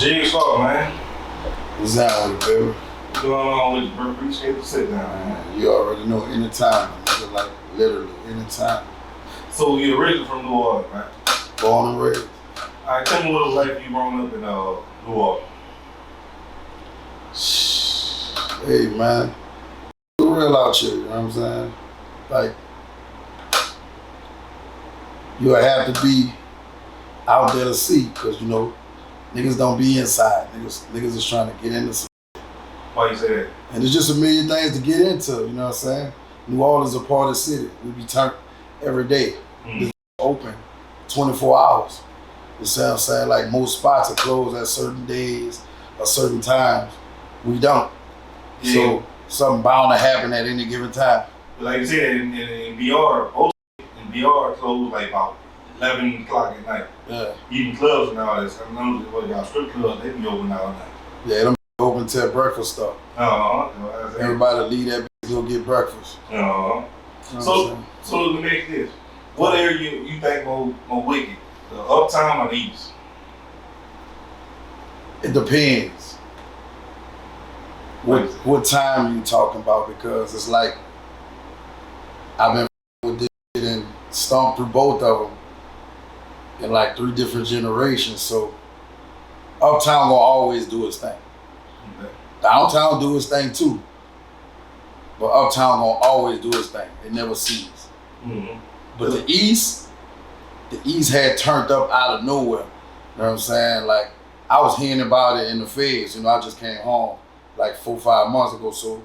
Jigg Starr, man. What's down with it, baby? What's going on with you, bro? Appreciate the sit down, man. You already know, anytime, nigga, like literally, anytime. So you're originally from New Orleans, man? Born and raised. All right, tell me what it was like for you growing up in New Orleans. Hey, man. The real out here, you know what I'm saying? Like, you have to be out there to see, because, you know, niggas don't be inside. Niggas is trying to get into some. Why you say that? And there's just a million things to get into, you know what I'm saying? New Orleans is a part of the city. We be turned every day. It's open 24 hours. You see what I'm saying? Like, most spots are closed at certain days or certain times. We don't. Yeah. So something bound to happen at any given time. But like you said, in BR, in BR closed like about 11 o'clock at night. Yeah. Even clubs and all this. I know what y'all strip clubs, they be open all night. Yeah, them open till breakfast stuff. Everybody leave that bitch go get breakfast. You know so let me ask this. What area you think more wicked? The uptown or the east? It depends. What time you talking about? Because it's like I've been with this shit and stomped through both of them in like 3 different generations. So uptown gonna always do its thing. Okay. Downtown do its thing too. But uptown gonna always do its thing. It never ceases. Mm-hmm. But the East had turned up out of nowhere. You know what I'm saying? Like, I was hearing about it in the feds. You know, I just came home like 4 or 5 months ago. So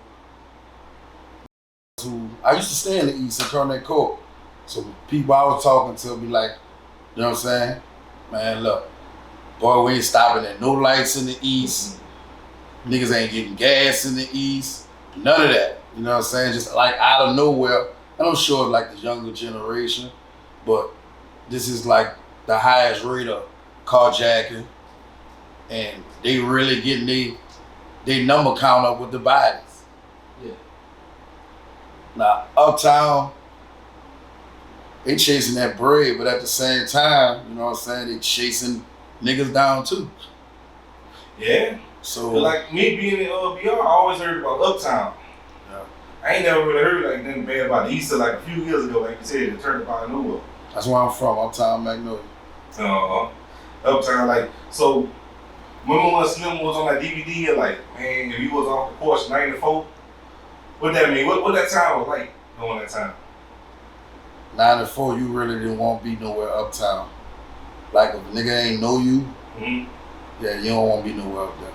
I used to stay in the East in Cornet Court. So people I was talking to be like, you know what I'm saying? Man, look, boy, we ain't stopping at no lights in the East. Niggas ain't getting gas in the East. None of that. You know what I'm saying? Just like out of nowhere. And I'm sure like the younger generation, but this is like the highest rate of carjacking, and they really getting they number count up with the bodies. Yeah. Now uptown, they chasing that bread, but at the same time, you know what I'm saying, they chasing niggas down too. Yeah. So like me being in BR, I always heard about uptown. Yeah. I ain't never really heard like nothing bad about the East. Like a few years ago, like you said, it turned up out of nowhere. That's where I'm from, uptown Magnolia. Uptown, like, so remember when Slim was on that DVD and like, man, if he was off the porch 94, what that mean? What that time was like during that time? 94, you really didn't want to be nowhere uptown. Like if a nigga ain't know you, yeah, you don't want to be nowhere up there.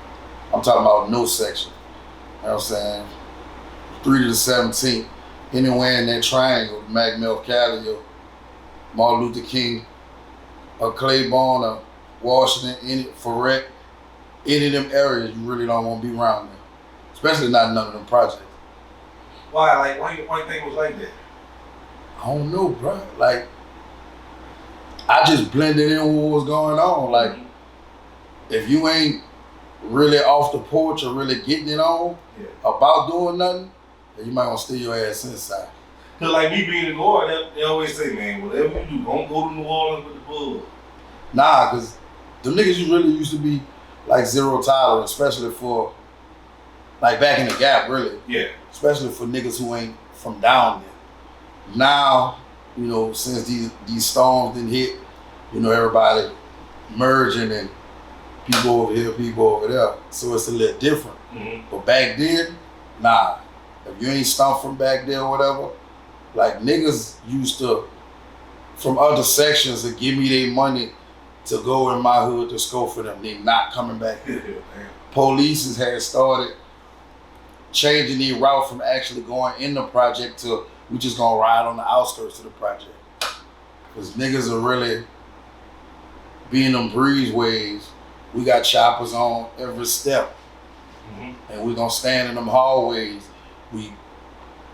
I'm talking about no section. You know what I'm saying? 3 to the 17th, anywhere in that triangle, Macmillan, Cali, or Martin Luther King, or Claiborne, or Washington, Farrett, any of them areas, you really don't want to be around there. Especially not none of them projects. Why? Like, why you think it was like that? I don't know, bro. Like, I just blended in with what was going on. Like, if you ain't really off the porch or really getting it on about doing nothing, then you might want to steal your ass inside. Cause like me being in New Orleans, they always say, man, whatever you do, don't go to New Orleans with the bull. Nah, cause them niggas really used to be like zero tolerance, especially for like back in the Gap, really. Yeah. Especially for niggas who ain't from down there. Now, you know, since these storms didn't hit, you know, everybody merging and people over here, people over there. So it's a little different. But back then, nah. If you ain't stumped from back there or whatever, like niggas used to, from other sections, to give me their money to go in my hood to scope for them. They not coming back here. Police had started changing their route from actually going in the project to we just gonna ride on the outskirts of the project. Cause niggas are really being them breezeways. We got choppers on every step. And we gonna stand in them hallways. We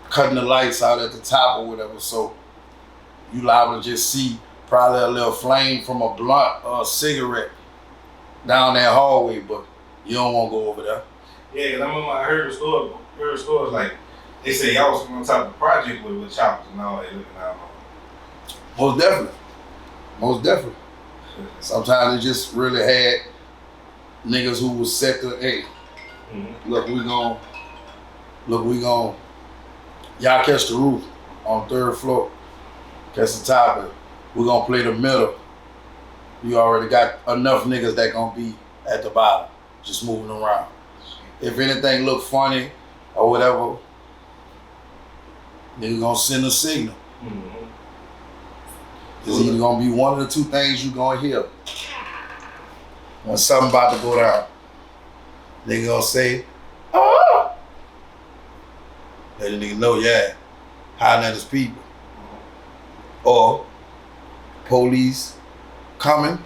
cutting the lights out at the top or whatever. So you liable to just see probably a little flame from a blunt or a cigarette down that hallway, but you don't want to go over there. Yeah, cause I remember I heard stores like they say y'all was on top of the project with choppers and all that looking out. Most definitely. Sometimes it just really had niggas who was set to, hey, look, we gon', y'all catch the roof on 3rd floor, catch the top of it. We gonna play the middle. You already got enough niggas that gonna be at the bottom, just moving around. If anything look funny or whatever, nigga gonna send a signal. It's either gonna be one of the two things you gonna hear. When something about to go down, nigga gonna say, ah! Let the nigga know, yeah, hiding at his people. Or police coming,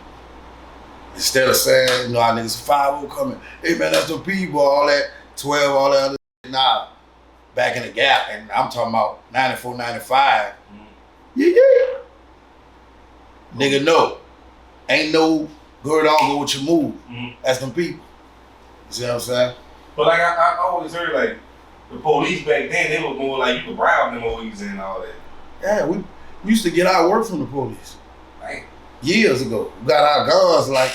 instead of saying, you know, our niggas 5-0 coming, hey man, that's the people, all that 12, all that other shit. Nah, back in the gap, and I'm talking about 94, 95. Yeah. Nigga, no. Ain't no good on go with your move. That's them people. You see what I'm saying? But like I always heard, like the police back then, they were more like you could bribe them always and all that. Yeah, we used to get our work from the police. Right. Years ago. We got our guns like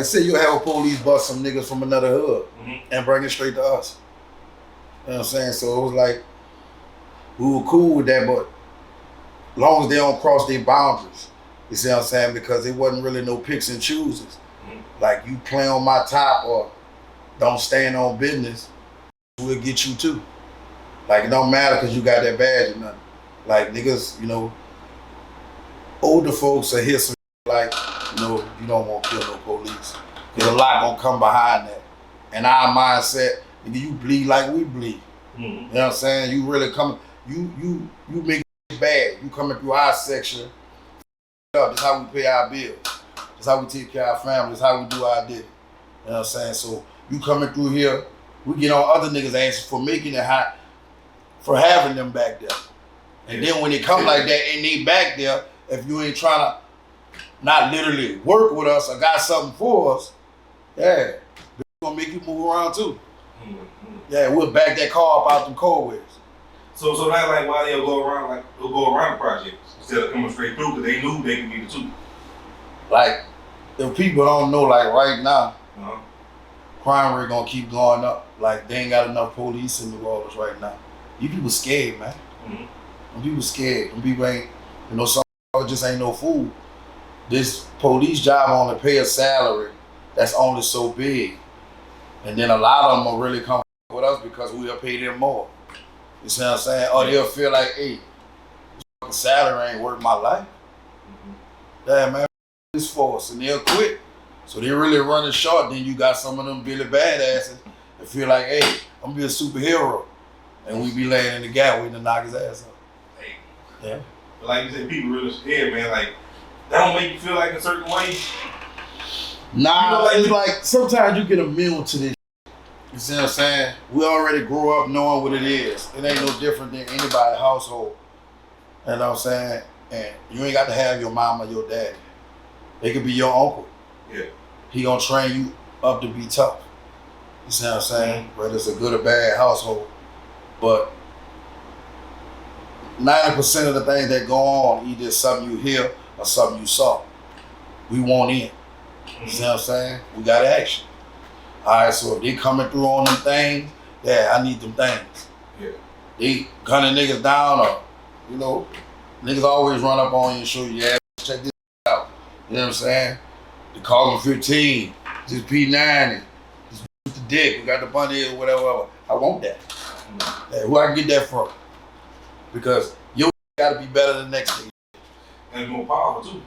say you have a police bust some niggas from another hood and bring it straight to us. You know what I'm saying? So it was like, we were cool with that, but as long as they don't cross their boundaries, you see what I'm saying? Because it wasn't really no picks and chooses. Like you play on my top or don't stand on business, we'll get you too. Like it don't matter because you got that badge or nothing. Like niggas, you know, older folks are here some like, you know, you don't want to kill no police. There's a lot gonna come behind that. And our mindset, nigga, you bleed like we bleed. You know what I'm saying? You really come, you make it bad. You coming through our section. That's how we pay our bills. That's how we take care of our families. That's how we do our day. You know what I'm saying? So you coming through here, we get on other niggas' asses for making it hot, for having them back there. And then when they come like that and they back there, if you ain't trying to not literally work with us or got something for us, yeah, they're gonna make you move around too. Yeah, we'll back that car up out them cold ways. So that's like why they'll go around the projects instead of coming straight through because they knew they could be the two. Like, if people don't know, like right now, crime rate gonna keep going up. Like they ain't got enough police in New Orleans right now. You people scared, man. Them people scared. Them people ain't, you know, some just ain't no fool. This police job only pay a salary that's only so big. And then a lot of them will really come with us because we'll pay them more. You see what I'm saying? Or they'll feel like, hey, this salary ain't worth my life. Yeah, man, this force. And they'll quit. So they're really running short. Then you got some of them Billy badasses that feel like, hey, I'm gonna be a superhero. And we be laying in the gap waiting to knock his ass up. Hey. Yeah. But like you said, people really scared, man. Like, that don't make you feel like a certain way. Nah, it's like sometimes you get immune to this. You see what I'm saying? We already grew up knowing what it is. It ain't no different than anybody's household. You know what I'm saying? And you ain't got to have your mom or your daddy. It could be your uncle. Yeah. He gonna train you up to be tough. You see what I'm saying? Whether it's a good or bad household. But 90% of the things that go on, either something you hear or something you saw. We want in. You see what I'm saying? We got action. Alright, so if they coming through on them things, yeah, I need them things. Yeah. They gunning niggas down or, you know, niggas always run up on you and show you, yeah, check this out. You know what I'm saying? They call them 15, just P90, just with the dick, we got the bunny or whatever. I want that. Yeah, who I can get that from? Because you gotta be better than the next thing. And more powerful too.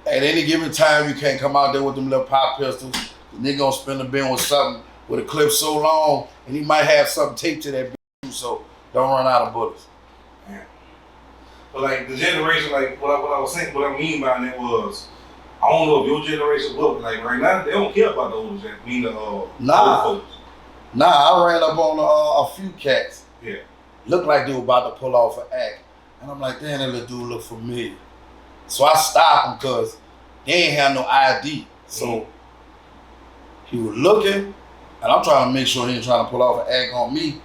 At any given time, you can't come out there with them little pop pistols. The nigga gonna spin the bin with something with a clip so long, and he might have something taped to that bitch, so don't run out of bullets. Yeah. But like the generation, like what I was saying, what I mean by that was, I don't know if your generation will, but like right now, they don't care about the older generation. I mean the old folks. Nah, I ran up on a few cats. Yeah. Looked like they were about to pull off an act. And I'm like, damn, that little dude look familiar. So I stopped him because they ain't have no ID. So he was looking, and I'm trying to make sure he ain't trying to pull off an act on me.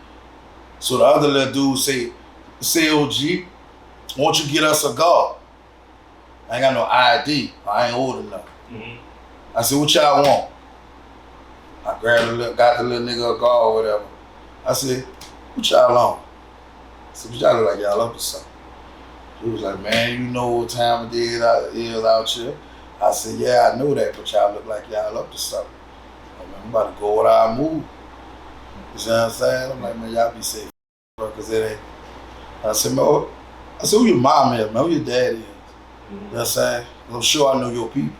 So the other little dude say, OG, won't you get us a guard? I ain't got no ID. I ain't old enough. I said, what y'all want? I got the little nigga a car or whatever. I said, what y'all on? I said, but y'all look like y'all up to something. He was like, man, you know what time it is out here. I said, yeah, I know that, but y'all look like y'all up to something. I'm about to go with our move. You see what I'm saying? I'm like, man, y'all be safe, bro, because it ain't. I said, man, who your mom is, man? Who your dad is? You know what I'm saying? I'm sure I know your people.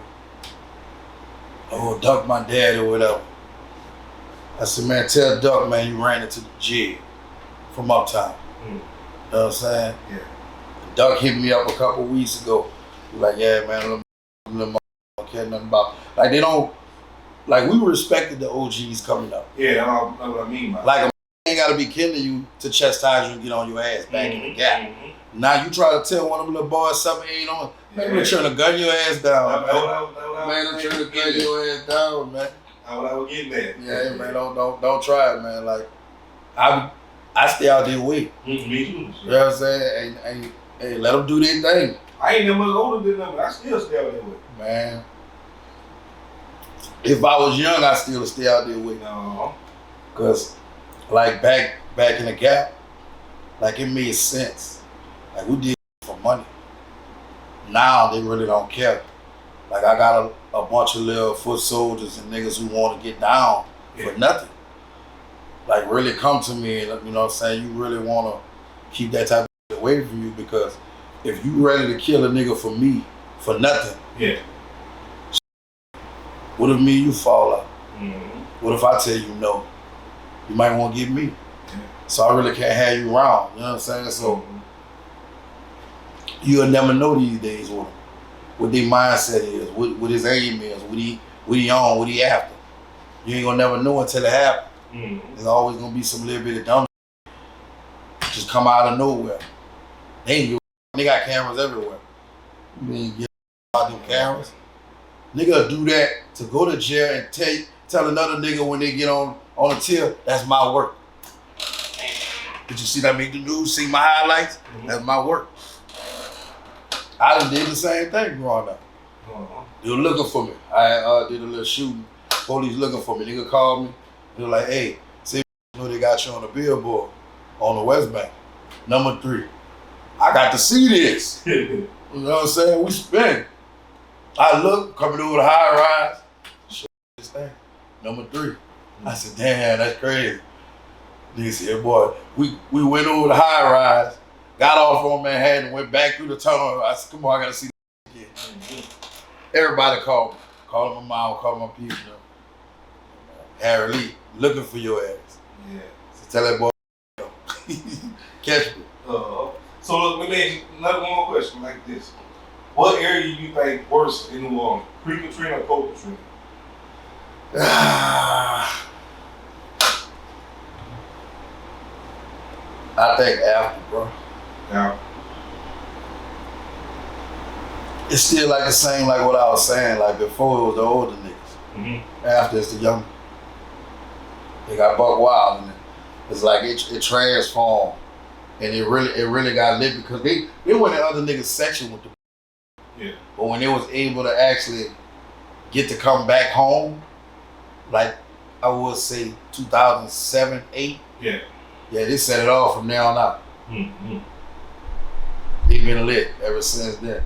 Oh, Duck, my dad or whatever. I said, man, tell Duck, man, you ran into the Jigg from Uptown. You know what I'm saying? Yeah. Duck hit me up a couple weeks ago. He like, yeah, man, little don't care nothing about. Like, they don't, like, we respected the OGs coming up. Yeah, that's what I mean by like, a ain't got to be killing you to chastise you and get on your ass back in the gap. Now, you try to tell one of them little boys something ain't on, man, they're trying to gun your ass down, man. They're trying to gun your ass down, man. That's what I was getting at. Yeah, man, don't try it, man. Like, I stay out there with. Me too. You know what I'm saying? Hey, let them do their thing. I ain't that much older than them, but I still stay out there with. Man, if I was young, I still stay out there with. No. Cause, like back in the gap, like it made sense. Like we did it for money. Now they really don't care. Like I got a bunch of little foot soldiers and niggas who want to get down for nothing. Like really come to me and you know what I'm saying, you really want to keep that type of shit away from you, because if you ready to kill a nigga for me for nothing, what if me and you fall out? What if I tell you no? You might want to get me. So I really can't have you around, you know what I'm saying? So you'll never know these days what their mindset is, what his aim is, what he on, what he after. You ain't gonna never know until it happens. There's always gonna be some little bit of dumb just come out of nowhere. They got cameras everywhere. You ain't get out them cameras. Nigga do that to go to jail and tell another nigga when they get on a tip, that's my work. Did you see that make the news? See my highlights? That's my work. I done did the same thing growing up. They were looking for me. I did a little shooting. Police looking for me. Nigga called me. They were like, hey, see, you know they got you on the billboard on the West Bank. Number 3. I got to see this. You know what I'm saying? We spin. I look, coming over the high rise. Shit, this thing. Number 3. I said, damn, that's crazy. Nigga said, boy, we went over the high rise, got off on Manhattan, went back through the tunnel. I said, come on, I gotta see this again. Everybody called me. Calling my mom, calling my people. You know. Harry Lee, looking for your ass. Yeah. So tell that boy, catch me. So look, let me ask you another one more question like this. What area you think worse in New Orleans? Pre-Katrina or post-Katrina? I think after, bro. Yeah. It's still like the same, like what I was saying. Like before, it was the older niggas. After, it's the young. They got buck wild in it. It's like it transformed, and it really got lit because they went in other niggas' section with the. Yeah. But when they was able to actually get to come back home, like I would say 2007, 8. Yeah. Yeah, they set it off from there on out. They've been lit ever since then.